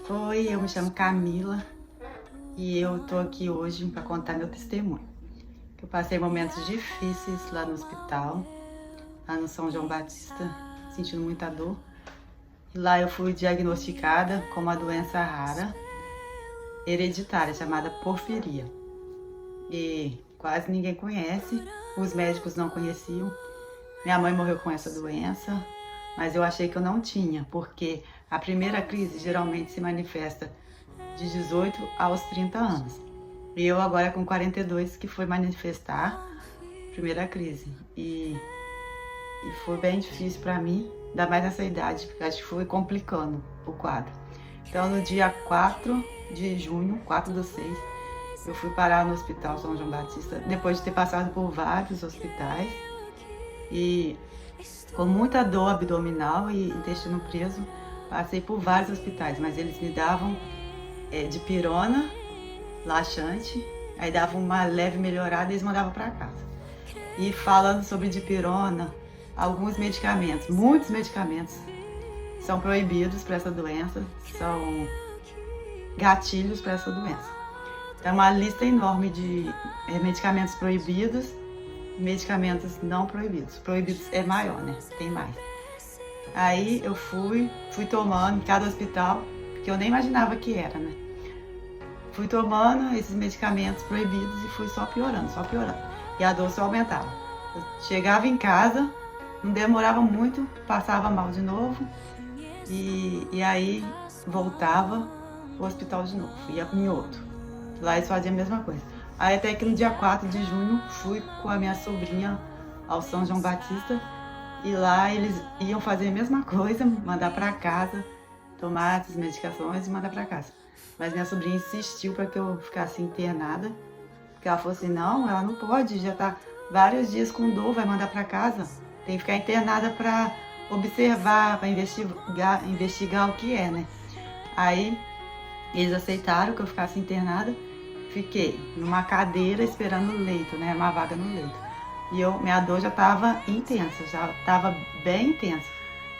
Oi, eu me chamo Camila e eu tô aqui hoje para contar meu testemunho. Eu passei momentos difíceis lá no hospital, lá no São João Batista, sentindo muita dor. E lá eu fui diagnosticada com uma doença rara, hereditária, chamada porfiria. E quase ninguém conhece, os médicos não conheciam. Minha mãe morreu com essa doença, mas eu achei que eu não tinha, porque a primeira crise geralmente se manifesta de 18 aos 30 anos. E eu agora com 42 que foi manifestar a primeira crise. E foi bem difícil para mim, ainda mais nessa idade, porque acho que foi complicando o quadro. Então no dia 4 de junho, 4/6, eu fui parar no Hospital São João Batista, depois de ter passado por vários hospitais. E com muita dor abdominal e intestino preso, passei por vários hospitais, mas eles me davam dipirona, laxante, aí davam uma leve melhorada e eles mandavam para casa. E falando sobre dipirona, alguns medicamentos, muitos medicamentos são proibidos para essa doença, são gatilhos para essa doença. Então, uma lista enorme de medicamentos proibidos, medicamentos não proibidos. Proibidos é maior, né? Tem mais. Aí eu fui tomando em cada hospital, porque eu nem imaginava que era, né? Fui tomando esses medicamentos proibidos e fui só piorando. E a dor só aumentava. Eu chegava em casa, não demorava muito, passava mal de novo e aí voltava pro hospital de novo, ia em outro. Lá eles faziam a mesma coisa. Aí até que no dia 4 de junho fui com a minha sobrinha ao São João Batista e lá eles iam fazer a mesma coisa, mandar para casa, tomar essas medicações e mandar para casa. Mas minha sobrinha insistiu para que eu ficasse internada, porque ela falou assim, não, ela não pode, já tá vários dias com dor, vai mandar para casa. Tem que ficar internada para observar, para investigar o que é, né? Aí eles aceitaram que eu ficasse internada. Fiquei numa cadeira esperando o leito, né? Uma vaga no leito. E minha dor já estava intensa, já estava bem intensa.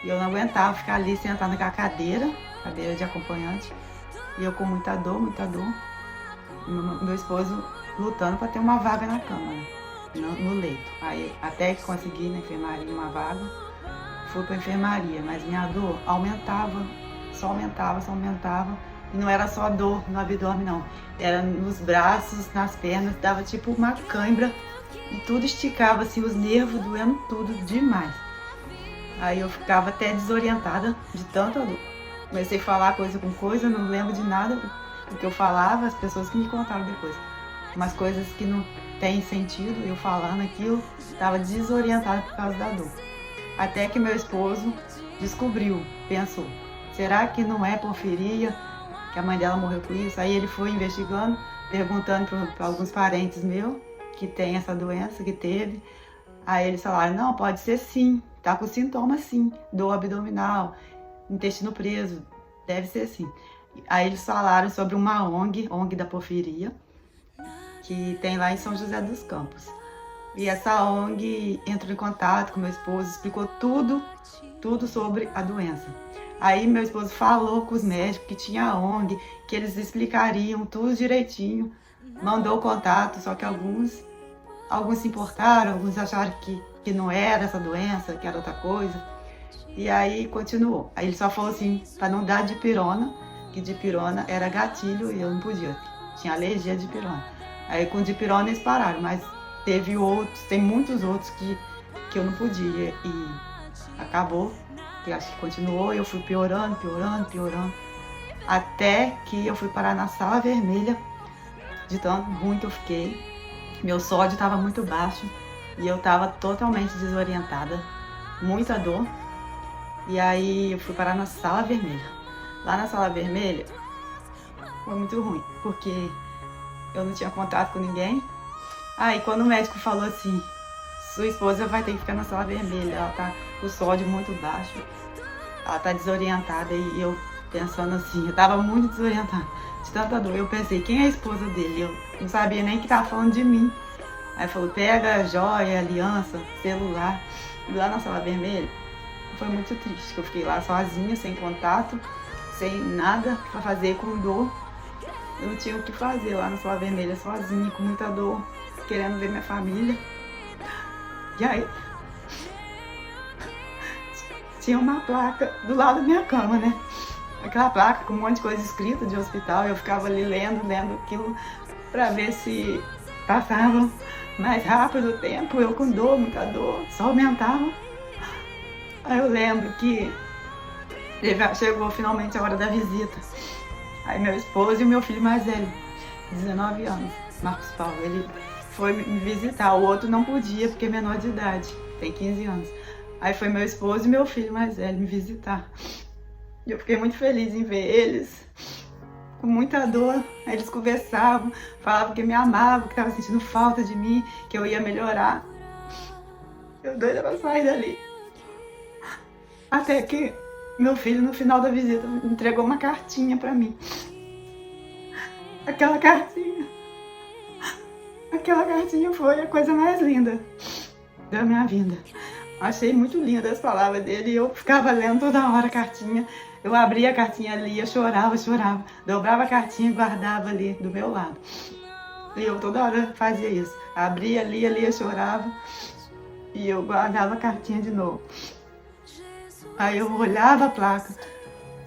E eu não aguentava ficar ali sentada naquela cadeira de acompanhante. E eu com muita dor. Meu esposo lutando para ter uma vaga na cama, né? No leito. Aí até que consegui na enfermaria uma vaga, fui para a enfermaria, mas minha dor só aumentava. E não era só dor no abdômen, não. Era nos braços, nas pernas, dava tipo uma cãibra e tudo esticava, assim, os nervos doendo tudo demais. Aí eu ficava até desorientada de tanta dor. Comecei a falar coisa com coisa, não lembro de nada do que eu falava, as pessoas que me contaram depois. Umas coisas que não tem sentido, eu falando aquilo, estava desorientada por causa da dor. Até que meu esposo descobriu, pensou, será que não é porfiria? Que a mãe dela morreu com isso. Aí ele foi investigando, perguntando para alguns parentes meus que tem essa doença, que teve. Aí eles falaram, não, pode ser sim, tá com sintomas sim, dor abdominal, intestino preso, deve ser sim. Aí eles falaram sobre uma ONG da porfiria, que tem lá em São José dos Campos. E essa ONG entrou em contato com meu esposo, explicou tudo sobre a doença. Aí meu esposo falou com os médicos que tinha a ONG, que eles explicariam tudo direitinho, mandou o contato, só que alguns se importaram, alguns acharam que não era essa doença, que era outra coisa. E aí continuou. Aí ele só falou assim, para não dar dipirona, que dipirona era gatilho e eu não podia, tinha alergia a dipirona. Aí com dipirona eles pararam, mas tem muitos outros que eu não podia e acabou. Que acho que continuou, eu fui piorando, até que eu fui parar na sala vermelha, de tão ruim que eu fiquei. Meu sódio estava muito baixo e eu estava totalmente desorientada, muita dor. E aí eu fui parar na sala vermelha. Lá na sala vermelha foi muito ruim, porque eu não tinha contato com ninguém. Aí quando o médico falou assim, sua esposa vai ter que ficar na sala vermelha, ela tá com o sódio muito baixo, ela tá desorientada, e eu pensando assim, eu tava muito desorientada, de tanta dor, eu pensei, quem é a esposa dele? Eu não sabia nem que tava falando de mim. Aí falou, pega joia, aliança, celular. E lá na sala vermelha, foi muito triste, que eu fiquei lá sozinha, sem contato, sem nada pra fazer, com dor. Eu não tinha o que fazer lá na Sala Vermelha, sozinha, com muita dor, querendo ver minha família. E aí, tinha uma placa do lado da minha cama, né? Aquela placa com um monte de coisa escrita de hospital. Eu ficava ali lendo aquilo pra ver se passava mais rápido o tempo. Eu com dor, muita dor, só aumentava. Aí eu lembro que chegou finalmente a hora da visita. Aí meu esposo e o meu filho mais velho, 19 anos, Marcos Paulo, ele foi me visitar. O outro não podia porque é menor de idade, tem 15 anos. Aí foi meu esposo e meu filho mais velho me visitar. E eu fiquei muito feliz em ver eles, com muita dor. Eles conversavam, falavam que me amavam, que estavam sentindo falta de mim, que eu ia melhorar. Eu doida pra sair dali. Até que meu filho, no final da visita, me entregou uma cartinha pra mim. Aquela cartinha foi a coisa mais linda da minha vida. Achei muito linda as palavras dele e eu ficava lendo toda hora a cartinha. Eu abria a cartinha ali, eu chorava. Dobrava a cartinha e guardava ali do meu lado. E eu toda hora fazia isso. Abria ali, eu chorava e eu guardava a cartinha de novo. Aí eu olhava a placa,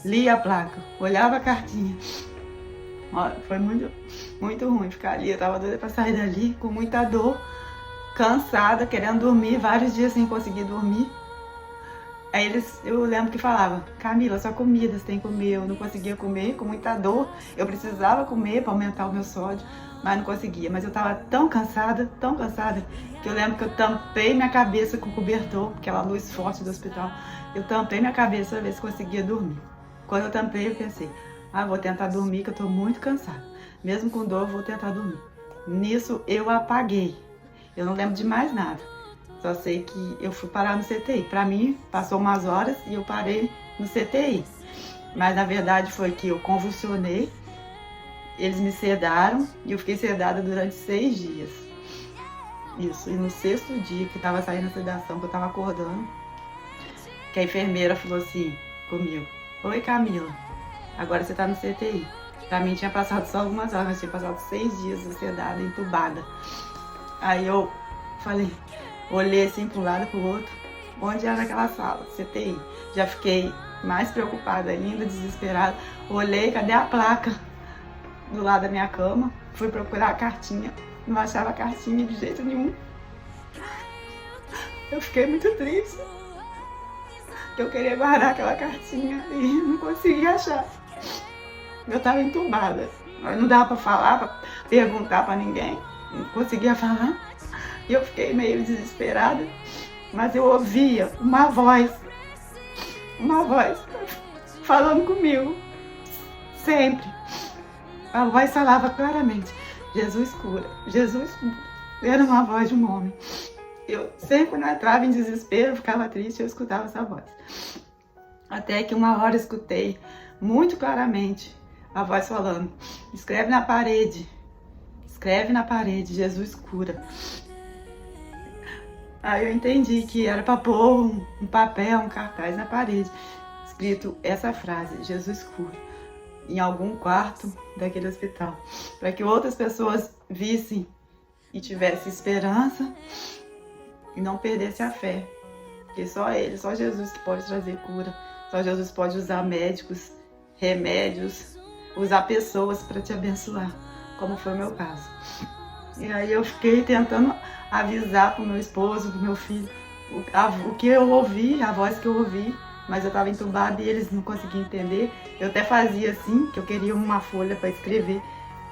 lia a placa, olhava a cartinha. Olha, foi muito ruim ficar ali. Eu tava doida pra sair dali, com muita dor, cansada, querendo dormir, vários dias sem conseguir dormir. Aí eu lembro que falava: Camila, só comida, você tem que comer. Eu não conseguia comer, com muita dor. Eu precisava comer para aumentar o meu sódio, mas não conseguia. Mas eu tava tão cansada, que eu lembro que eu tampei minha cabeça com o cobertor, aquela luz forte do hospital. Eu tampei minha cabeça pra ver se conseguia dormir. Quando eu tampei, eu pensei: vou tentar dormir, que eu tô muito cansada. Mesmo com dor, eu vou tentar dormir. Nisso, eu apaguei. Eu não lembro de mais nada. Só sei que eu fui parar no CTI. Pra mim, passou umas horas e eu parei no CTI. Mas, na verdade, foi que eu convulsionei. Eles me sedaram e eu fiquei sedada durante 6 dias. Isso. E no 6º dia que tava saindo a sedação, que eu tava acordando, que a enfermeira falou assim comigo: Oi, Camila, agora você tá no CTI. Pra mim tinha passado só algumas horas, mas tinha passado 6 dias sedada, entubada. Aí eu falei, olhei assim para um lado e para o outro, onde era aquela sala, CTI. Já fiquei mais preocupada ainda, desesperada. Olhei, cadê a placa do lado da minha cama? Fui procurar a cartinha, não achava a cartinha de jeito nenhum. Eu fiquei muito triste. Eu queria guardar aquela cartinha e não conseguia achar. Eu tava entubada, não dava para falar, para perguntar para ninguém. Não conseguia falar. E eu fiquei meio desesperada, mas eu ouvia uma voz falando comigo, sempre. A voz falava claramente: Jesus cura, Jesus cura. Era uma voz de um homem. Eu sempre, quando eu entrava em desespero, ficava triste, eu escutava essa voz. Até que uma hora eu escutei muito claramente a voz falando: escreve na parede, Jesus cura. Aí eu entendi que era para pôr um papel, um cartaz na parede, escrito essa frase: Jesus cura, em algum quarto daquele hospital, para que outras pessoas vissem e tivessem esperança e não perdessem a fé. Porque só Ele, só Jesus que pode trazer cura, só Jesus pode usar médicos, remédios, usar pessoas para te abençoar, como foi o meu caso. E aí eu fiquei tentando avisar pro meu esposo, pro meu filho, o que eu ouvi, a voz que eu ouvi, mas eu estava entubada e eles não conseguiam entender. Eu até fazia assim, que eu queria uma folha para escrever,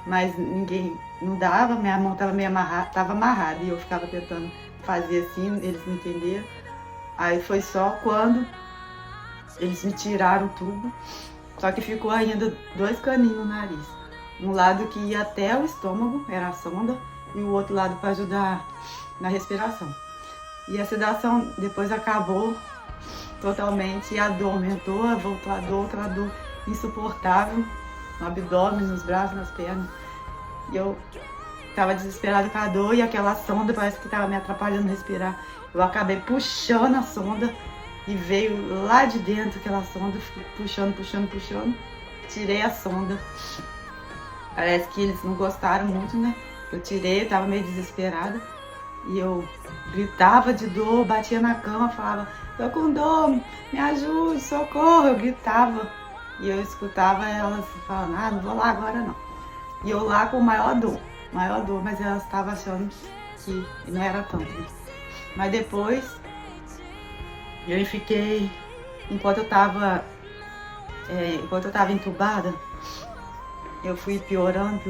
mas ninguém, não dava, minha mão estava meio amarrada, e eu ficava tentando fazer assim, eles não entenderam. Aí foi só quando eles me tiraram o tubo, só que ficou ainda 2 caninhos no nariz. Um lado que ia até o estômago, era a sonda, e o outro lado para ajudar na respiração. E a sedação depois acabou totalmente, e a dor aumentou, voltou a dor, outra dor insuportável, no abdômen, nos braços, nas pernas. E eu estava desesperada com a dor, e aquela sonda parece que estava me atrapalhando a respirar. Eu acabei puxando a sonda e veio lá de dentro aquela sonda, fui puxando, tirei a sonda. Parece que eles não gostaram muito, né? Eu tirei, eu tava meio desesperada e eu gritava de dor, batia na cama, falava: tô com dor, me ajude, socorro. Eu gritava e eu escutava elas falando: ah, não vou lá agora não. E eu lá com maior dor, mas elas estavam achando que não era tanto, né? Mas depois eu fiquei, enquanto eu tava entubada, eu fui piorando,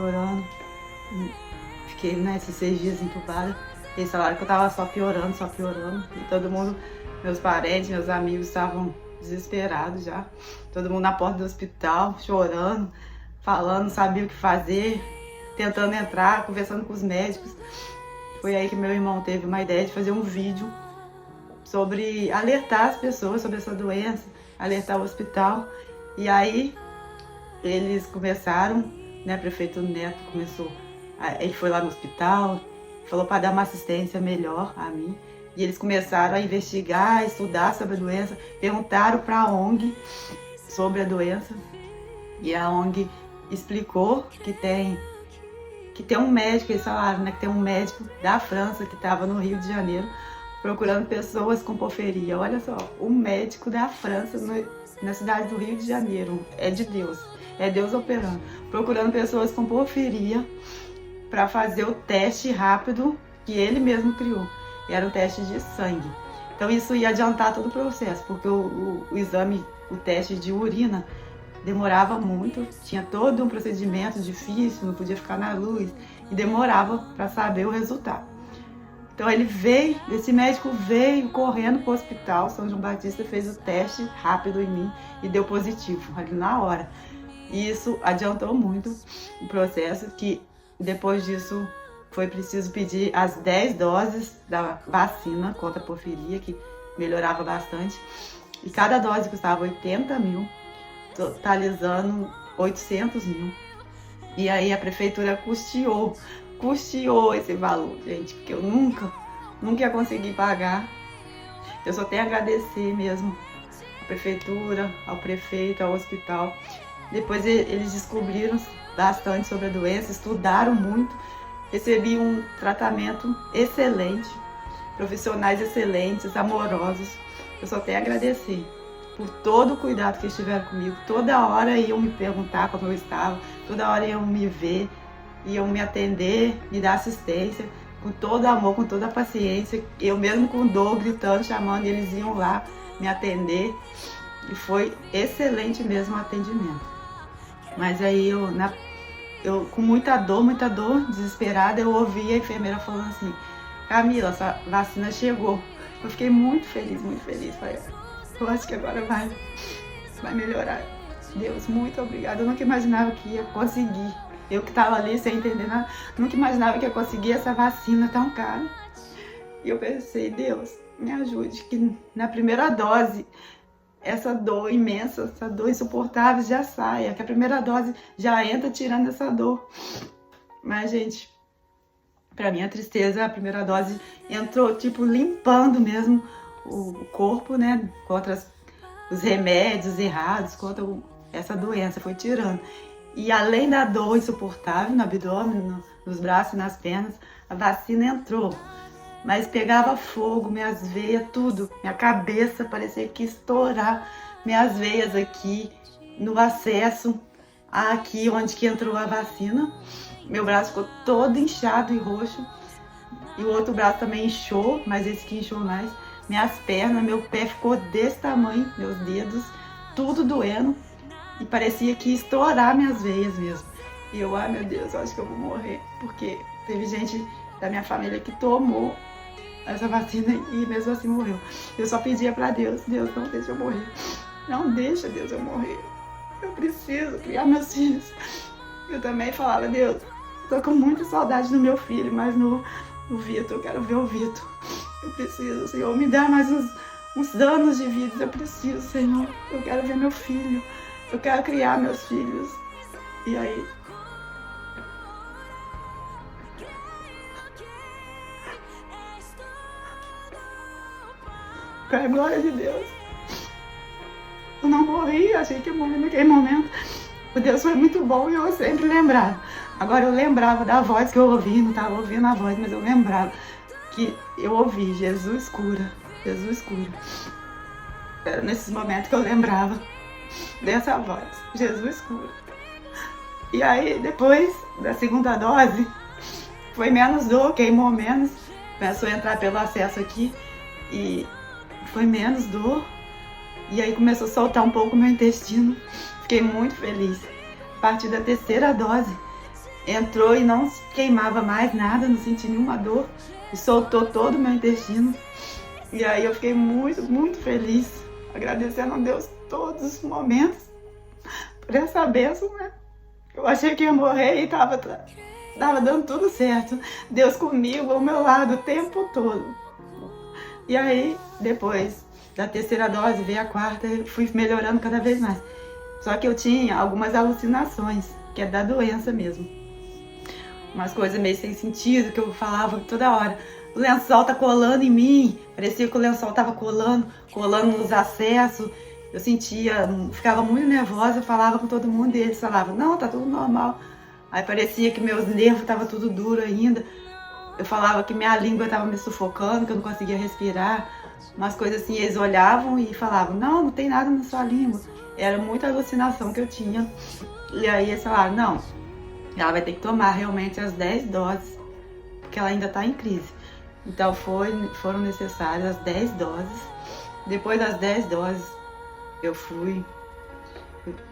fiquei nesses 6 dias entubada. Eles falaram que eu tava só piorando, e todo mundo, meus parentes, meus amigos estavam desesperados já. Todo mundo na porta do hospital, chorando, falando, não sabia o que fazer, tentando entrar, conversando com os médicos. Foi aí que meu irmão teve uma ideia de fazer um vídeo sobre alertar as pessoas sobre essa doença, alertar o hospital. E aí eles começaram, né, o prefeito Neto começou, ele foi lá no hospital, falou para dar uma assistência melhor a mim. E eles começaram a investigar, a estudar sobre a doença, perguntaram para a ONG sobre a doença. E a ONG explicou que tem um médico, eles falaram, né, que tem um médico da França que estava no Rio de Janeiro procurando pessoas com porfiria. Olha só, um médico da França na cidade do Rio de Janeiro, é de Deus, é Deus operando, procurando pessoas com porfiria para fazer o teste rápido que ele mesmo criou. Era um teste de sangue. Então isso ia adiantar todo o processo, porque o exame, o teste de urina demorava muito, tinha todo um procedimento difícil, não podia ficar na luz e demorava para saber o resultado. Então esse médico veio correndo para o hospital São João Batista, fez o teste rápido em mim e deu positivo ali na hora. E isso adiantou muito o processo, que depois disso foi preciso pedir as 10 doses da vacina contra a porfiria, que melhorava bastante. E cada dose custava 80 mil, totalizando 800 mil. E aí a prefeitura custeou esse valor, gente, porque eu nunca ia conseguir pagar. Eu só tenho a agradecer mesmo à prefeitura, ao prefeito, ao hospital. Depois eles descobriram bastante sobre a doença, estudaram muito, recebi um tratamento excelente, profissionais excelentes, amorosos. Eu só tenho a agradecer por todo o cuidado que eles tiveram comigo. Toda hora iam me perguntar como eu estava, toda hora iam me ver, iam me atender, me dar assistência, com todo amor, com toda a paciência. Eu mesmo com dor, gritando, chamando, eles iam lá me atender. E foi excelente mesmo o atendimento. Mas aí eu com muita dor, desesperada, eu ouvi a enfermeira falando assim: Camila, essa vacina chegou. Eu fiquei muito feliz. Falei, eu acho que agora vai melhorar. Deus, muito obrigada. Eu nunca imaginava que ia conseguir. Eu que estava ali sem entender nada, nunca imaginava que ia conseguir essa vacina tão cara. E eu pensei: Deus, me ajude, que na primeira dose essa dor imensa, essa dor insuportável já saia, que a primeira dose já entra tirando essa dor. Mas, gente, pra minha tristeza, a primeira dose entrou, tipo, limpando mesmo o corpo, né, contra os remédios errados, contra essa doença, foi tirando. E além da dor insuportável no abdômen, nos braços e nas pernas, a vacina entrou. Mas pegava fogo, minhas veias, tudo. Minha cabeça parecia que ia estourar. Minhas veias aqui, no acesso, aqui onde que entrou a vacina. Meu braço ficou todo inchado e roxo. E o outro braço também inchou, mas esse que inchou mais. Minhas pernas, meu pé ficou desse tamanho, meus dedos, tudo doendo. E parecia que ia estourar minhas veias mesmo. E eu, ai meu Deus, eu acho que eu vou morrer. Porque teve gente da minha família que tomou essa vacina e mesmo assim morreu. Eu só pedia pra Deus: Deus, não deixa eu morrer. Não deixa, Deus, eu morrer. Eu preciso criar meus filhos. Eu também falava: Deus, tô com muita saudade do meu filho, mas no Vitor, eu quero ver o Vitor. Eu preciso, Senhor, me dá mais uns anos de vida. Eu preciso, Senhor. Eu quero ver meu filho. Eu quero criar meus filhos. E aí, para a glória de Deus, morri, achei que ia morrer naquele momento. O Deus foi muito bom e eu sempre lembrava. Agora eu lembrava da voz que eu ouvi, não estava ouvindo a voz, mas eu lembrava que eu ouvi, Jesus cura, Jesus cura. Era nesses momentos que eu lembrava dessa voz, Jesus cura. E aí, depois da segunda dose, foi menos dor, queimou menos, começou a entrar pelo acesso aqui e foi menos dor. E aí começou a soltar um pouco o meu intestino, fiquei muito feliz. A partir da terceira dose, entrou e não queimava mais nada, não senti nenhuma dor e soltou todo o meu intestino. E aí eu fiquei muito, muito feliz, agradecendo a Deus todos os momentos por essa bênção, né? Eu achei que ia morrer e tava dando tudo certo. Deus comigo, ao meu lado o tempo todo. E aí, depois da terceira dose, veio a quarta, eu fui melhorando cada vez mais. Só que eu tinha algumas alucinações, que é da doença mesmo. Umas coisas meio sem sentido, que eu falava toda hora. O lençol tá colando em mim, parecia que o lençol tava colando nos acessos. Eu sentia, ficava muito nervosa, eu falava com todo mundo e eles falavam, não, tá tudo normal. Aí parecia que meus nervos estavam tudo duro ainda. Eu falava que minha língua estava me sufocando, que eu não conseguia respirar. Umas coisas assim, eles olhavam e falavam, não, não tem nada na sua língua. Era muita alucinação que eu tinha. E aí eles falaram, não, ela vai ter que tomar realmente as 10 doses, porque ela ainda está em crise. Então foram necessárias as 10 doses. Depois das 10 doses, eu fui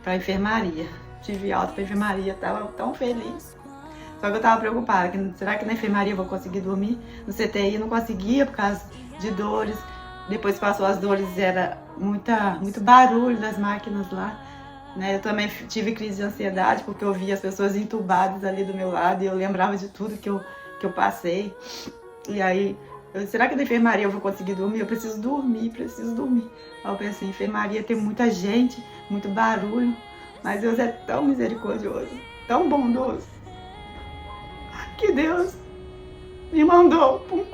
para a enfermaria. Tive alta para a enfermaria, estava tão feliz. Só que eu estava preocupada, será que na enfermaria eu vou conseguir dormir? No CTI eu não conseguia por causa de dores. Depois passou as dores, era muito barulho das máquinas lá. Né? Eu também tive crise de ansiedade, porque eu via as pessoas entubadas ali do meu lado e eu lembrava de tudo que eu passei. E aí, será que na enfermaria eu vou conseguir dormir? Eu preciso dormir, preciso dormir. Aí eu pensei, enfermaria tem muita gente, muito barulho, mas Deus é tão misericordioso, tão bondoso, que Deus me mandou para um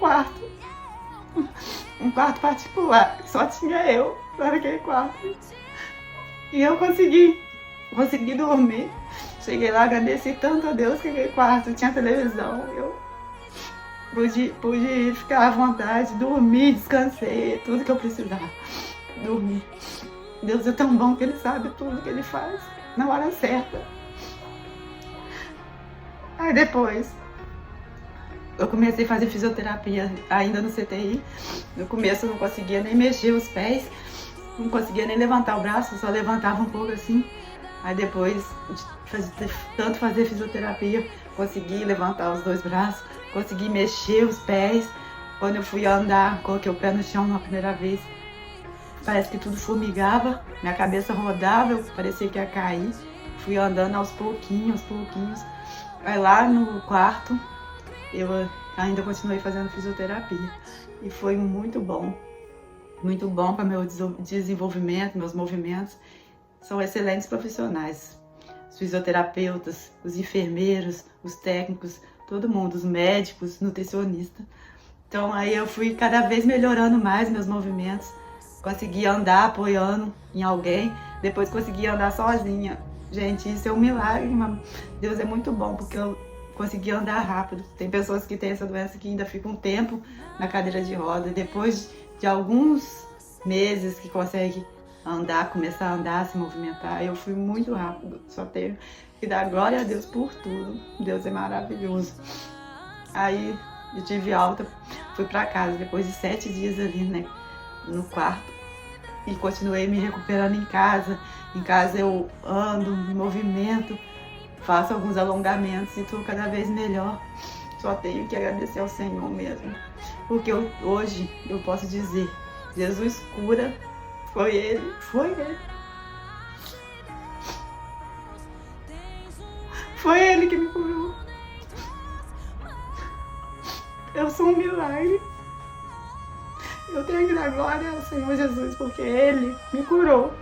quarto particular, só tinha eu naquele quarto. E eu consegui dormir. Cheguei lá, agradeci tanto a Deus que aquele quarto tinha televisão. Eu pude ficar à vontade, dormir, descansei, tudo que eu precisava. Dormir. Deus é tão bom que Ele sabe tudo que Ele faz na hora certa. Aí depois, eu comecei a fazer fisioterapia ainda no CTI. No começo eu não conseguia nem mexer os pés, não conseguia nem levantar o braço, só levantava um pouco assim. Aí depois de tanto fazer fisioterapia, consegui levantar os 2 braços, consegui mexer os pés. Quando eu fui andar, coloquei o pé no chão na primeira vez, parece que tudo formigava, minha cabeça rodava, eu parecia que ia cair. Fui andando aos pouquinhos. Aí lá no quarto, eu ainda continuei fazendo fisioterapia. E foi muito bom para meu desenvolvimento, meus movimentos. São excelentes profissionais. Os fisioterapeutas, os enfermeiros, os técnicos, todo mundo, os médicos, nutricionistas. Então aí eu fui cada vez melhorando mais meus movimentos. Consegui andar apoiando em alguém, depois consegui andar sozinha. Gente, isso é um milagre, Deus é muito bom, porque eu consegui andar rápido. Tem pessoas que têm essa doença que ainda ficam um tempo na cadeira de roda, e depois de alguns meses que consegue andar, começar a andar, se movimentar. Eu fui muito rápido, só tenho que dar glória a Deus por tudo. Deus é maravilhoso. Aí eu tive alta, fui pra casa depois de 7 dias ali, né, no quarto, e continuei me recuperando em casa. Em casa eu ando, me movimento, faço alguns alongamentos e estou cada vez melhor. Só tenho que agradecer ao Senhor mesmo, porque hoje eu posso dizer, Jesus cura. Foi Ele. Foi Ele que me curou. Eu sou um milagre. Eu tenho que dar glória ao Senhor Jesus, porque Ele me curou.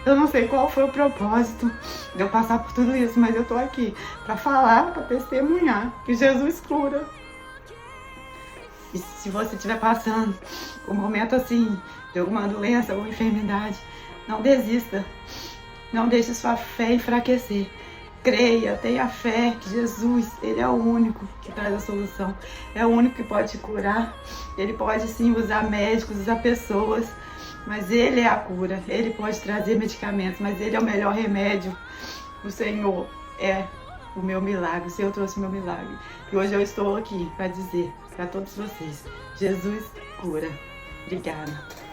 Eu não sei qual foi o propósito de eu passar por tudo isso, mas eu tô aqui para falar, para testemunhar que Jesus cura. E se você estiver passando um momento assim, de alguma doença, alguma enfermidade, Não desista. Não deixe sua fé enfraquecer. Creia, tenha fé que Jesus, Ele é o único que traz a solução. É o único que pode te curar. Ele pode sim usar médicos, usar pessoas, mas Ele é a cura. Ele pode trazer medicamentos, mas Ele é o melhor remédio. O Senhor é o meu milagre. O Senhor trouxe o meu milagre. E hoje eu estou aqui para dizer para todos vocês, Jesus cura. Obrigada.